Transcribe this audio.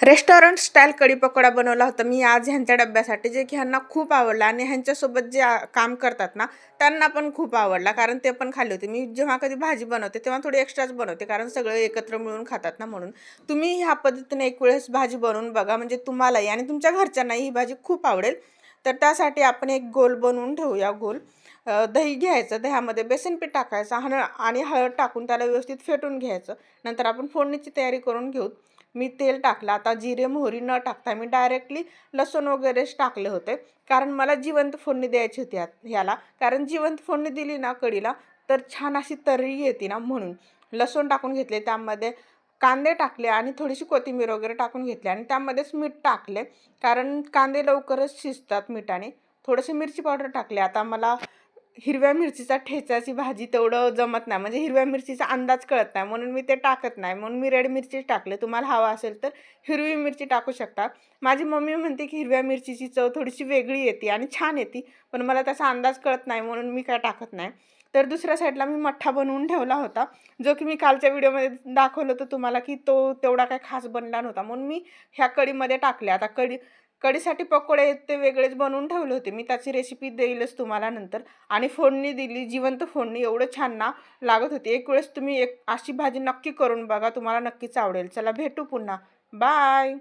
Restaurant style कढी पकोडा बनवला होता मी आज ह्यांच्या डब्यासाठी, जे की ह्यांना खूप आवडला आणि ह्यांच्यासोबत जे काम करतात ना त्यांना पण खूप आवडला, कारण ते पण खाल्ले होते. मी जेव्हा कधी भाजी बनवते तेव्हा थोडी एक्स्ट्राच बनवते, कारण सगळे एकत्र मिळून खातात ना, म्हणून तुम्ही ह्या पद्धतीने एक वेळेस भाजी बनवून बघा, म्हणजे तुम्हालाही आणि तुमच्या घरच्यांनाही ही भाजी खूप आवडेल. तर त्यासाठी आपण एक गोल बनवून ठेवूया. गोल दही घ्यायचं, दह्यामध्ये बेसन पीठ टाकायचं आणि हळद टाकून त्याला व्यवस्थित फेटून घ्यायचं. नंतर आपण फोडणीची तयारी करून घेऊ. मी तेल टाकलं. आता जिरे मोहरी न टाकता मी डायरेक्टली लसूण वगैरेच टाकले होते, कारण मला जिवंत फोडणी द्यायची होती ह्याला. कारण जिवंत फोडणी दिली ना कढीला तर छान अशी तर्री येते ना, म्हणून लसूण टाकून घेतले. त्यामध्ये कांदे टाकले आणि थोडीशी कोथिंबीर वगैरे टाकून घेतली आणि त्यामध्येच मीठ टाकले, कारण कांदे लवकरच शिजतात मिठाने. थोडीशी मिरची पावडर टाकली. आता मला हिरव्या मिरचीचा ठेचाची भाजी तेवढं जमत नाही, म्हणजे हिरव्या मिरचीचा अंदाज कळत नाही, म्हणून मी ते टाकत नाही. म्हणून मी रेड मिरचीच टाकले. तुम्हाला हवा असेल तर हिरवी मिरची टाकू शकता. माझी मम्मी म्हणते की हिरव्या मिरचीची चव थोडीशी वेगळी येते आणि छान येते, पण मला त्याचा अंदाज कळत नाही, म्हणून मी काय टाकत नाही. तर दुसऱ्या साईडला मी मठ्ठा बनवून ठेवला होता, जो की मी कालच्या व्हिडिओमध्ये दाखवलं होतं तुम्हाला, की तो तेवढा काही खास बनला नव्हता, म्हणून मी ह्या कढीमध्ये टाकले. आता कढीसाठी पकोडे ते वेगळेच बनवून ठेवले होते मी, त्याची रेसिपी देईलच तुम्हाला नंतर. आणि फोडणी दिली, जिवंत फोडणी, एवढं छान ना लागत होती. एक वेळेस तुम्ही एक अशी भाजी नक्की करून बघा, तुम्हाला नक्कीच आवडेल. चला भेटू पुन्हा. बाय.